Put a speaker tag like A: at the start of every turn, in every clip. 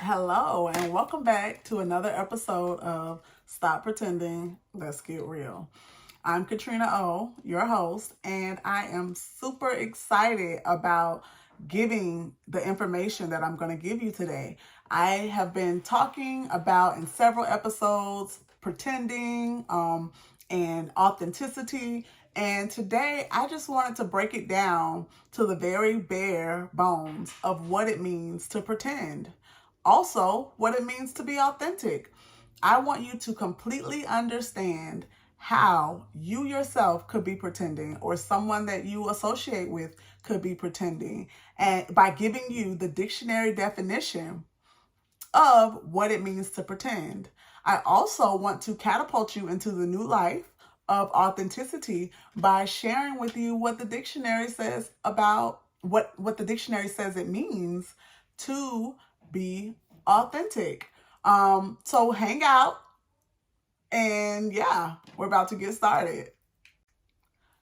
A: Hello, and welcome back to another episode of Stop Pretending, Let's Get Real. I'm Katrina O, your host, and I am super excited about giving the information that I'm going to give you today. I have been talking about in several episodes pretending and authenticity. And today I just wanted to break it down to the very bare bones of what it means to pretend. Also, what it means to be authentic. I want you to completely understand how you yourself could be pretending or someone that you associate with could be pretending, and by giving you the dictionary definition of what it means to pretend. I also want to catapult you into the new life of authenticity by sharing with you what the dictionary says about what the dictionary says it means to be authentic. So hang out, and yeah, we're about to get started.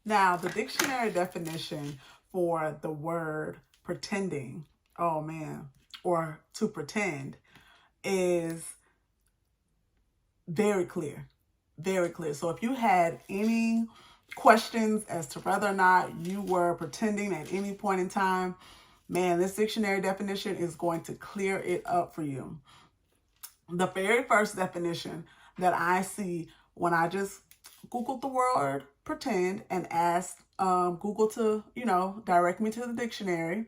A: Now, the dictionary definition for the word pretending, oh man, or to pretend, is very clear. Very clear. So if you had any questions as to whether or not you were pretending at any point in time, man, this dictionary definition is going to clear it up for you. The very first definition that I see when I just Googled the word pretend and asked Google to, direct me to the dictionary,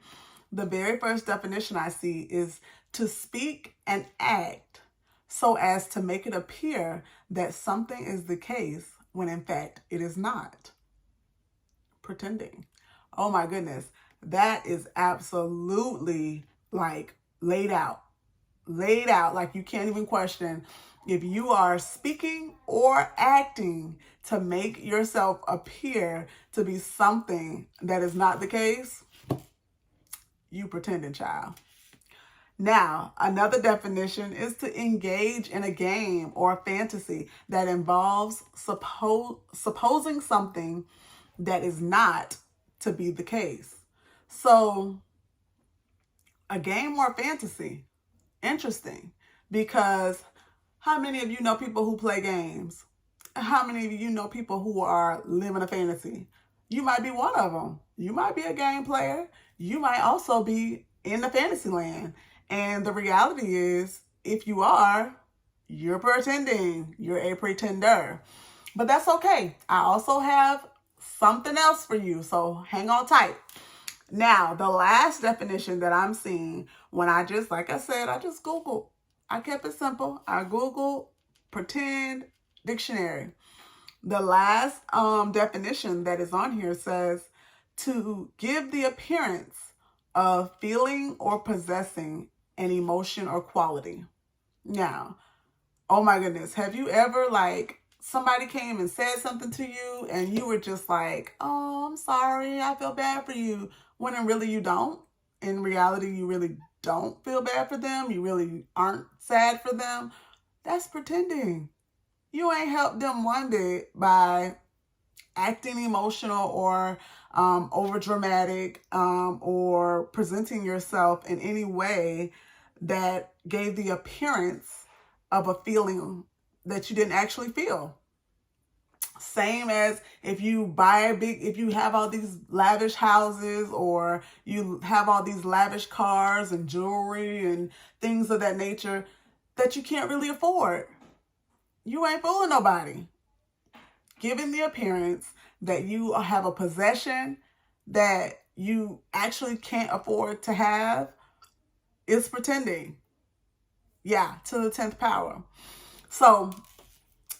A: the very first definition I see is to speak and act so as to make it appear that something is the case when in fact it is not. Pretending. Oh my goodness. That is absolutely like laid out. Laid out like you can't even question. If you are speaking or acting to make yourself appear to be something that is not the case, you pretending, child. Now, another definition is to engage in a game or a fantasy that involves supposing something that is not to be the case. So, a game or a fantasy, interesting, because how many of you know people who play games? How many of you know people who are living a fantasy? You might be one of them. You might be a game player. You might also be in the fantasy land. And the reality is, if you are, you're pretending. You're a pretender. But that's okay. I also have something else for you. So hang on tight. Now, the last definition that I'm seeing when I just Googled. I kept it simple. I Googled pretend dictionary. The last definition that is on here says to give the appearance of feeling or possessing an emotion or quality. Now, oh my goodness, have you ever somebody came and said something to you and you were just like, oh, I'm sorry, I feel bad for you, when in really you don't? In reality, you really don't feel bad for them. You really aren't sad for them. That's pretending. You ain't helped them one bit by acting emotional or over dramatic or presenting yourself in any way that gave the appearance of a feeling that you didn't actually feel. Same as if you if you have all these lavish houses or you have all these lavish cars and jewelry and things of that nature that you can't really afford. You ain't fooling nobody. Giving the appearance that you have a possession that you actually can't afford to have is pretending. Yeah, to the 10th power. So,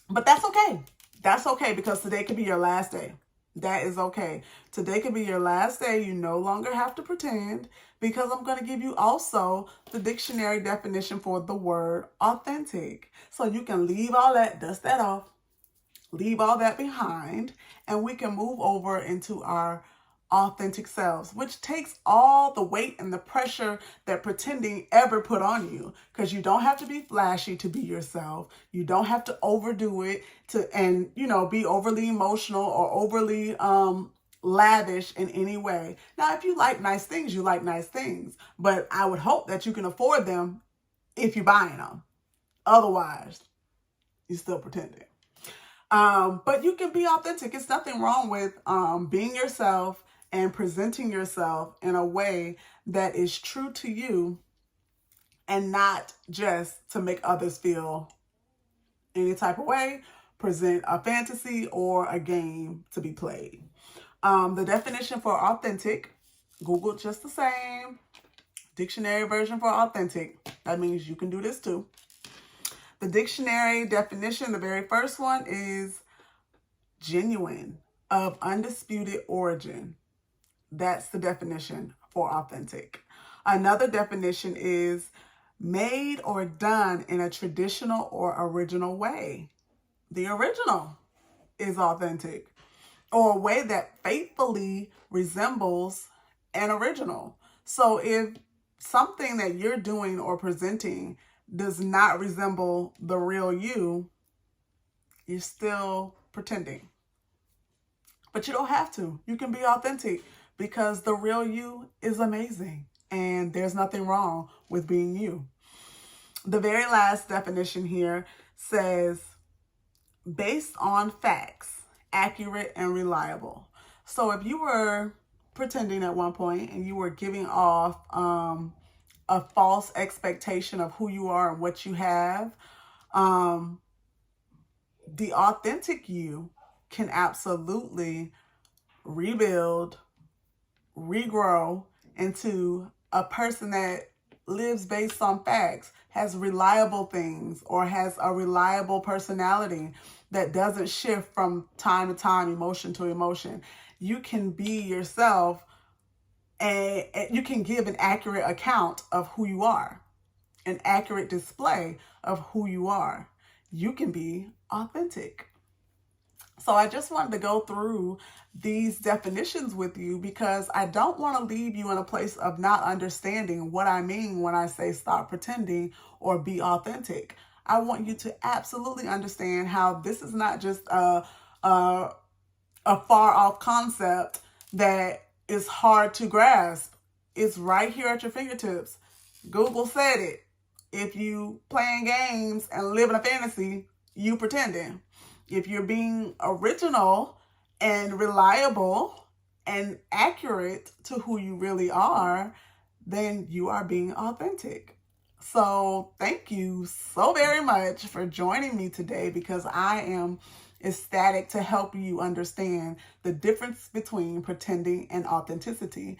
A: but that's okay. That's okay because today could be your last day. That is okay. Today could be your last day. You no longer have to pretend because I'm going to give you also the dictionary definition for the word authentic. So you can leave all that, dust that off, leave all that behind, and we can move over into our authentic selves, which takes all the weight and the pressure that pretending ever put on you, because you don't have to be flashy to be yourself. You don't have to overdo it and be overly emotional or overly lavish in any way. Now, if you like nice things, you like nice things, but I would hope that you can afford them if you're buying them. Otherwise, you're still pretending. But you can be authentic. It's nothing wrong with being yourself and presenting yourself in a way that is true to you and not just to make others feel any type of way, present a fantasy or a game to be played. The definition for authentic, Google just the same, dictionary version for authentic. That means you can do this too. The dictionary definition, the very first one is genuine, of undisputed origin. That's the definition for authentic. Another definition is made or done in a traditional or original way. The original is authentic, or a way that faithfully resembles an original. So if something that you're doing or presenting does not resemble the real you, you're still pretending. But you don't have to. You can be authentic because the real you is amazing and there's nothing wrong with being you. The very last definition here says based on facts, accurate and reliable. So if you were pretending at one point and you were giving off a false expectation of who you are and what you have, the authentic you can absolutely rebuild, regrow into a person that lives based on facts, has reliable things, or has a reliable personality that doesn't shift from time to time, emotion to emotion. You can be yourself and you can give an accurate account of who you are, an accurate display of who you are. You can be authentic. So I just wanted to go through these definitions with you because I don't want to leave you in a place of not understanding what I mean when I say stop pretending or be authentic. I want you to absolutely understand how this is not just a far off concept that is hard to grasp. It's right here at your fingertips. Google said it. If you playing games and live in a fantasy, you pretending. If you're being original and reliable and accurate to who you really are, then you are being authentic. So thank you so very much for joining me today because I am ecstatic to help you understand the difference between pretending and authenticity.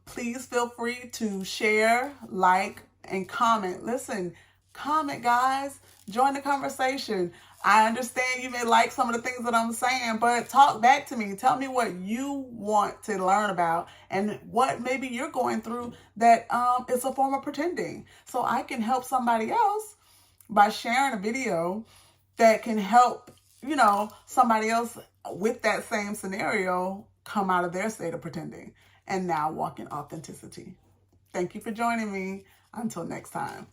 A: Please feel free to share, like, and comment. Listen, comment, guys. Join the conversation. I understand you may like some of the things that I'm saying, but talk back to me. Tell me what you want to learn about and what maybe you're going through that is a form of pretending. So I can help somebody else by sharing a video that can help, somebody else with that same scenario come out of their state of pretending and now walk in authenticity. Thank you for joining me. Until next time.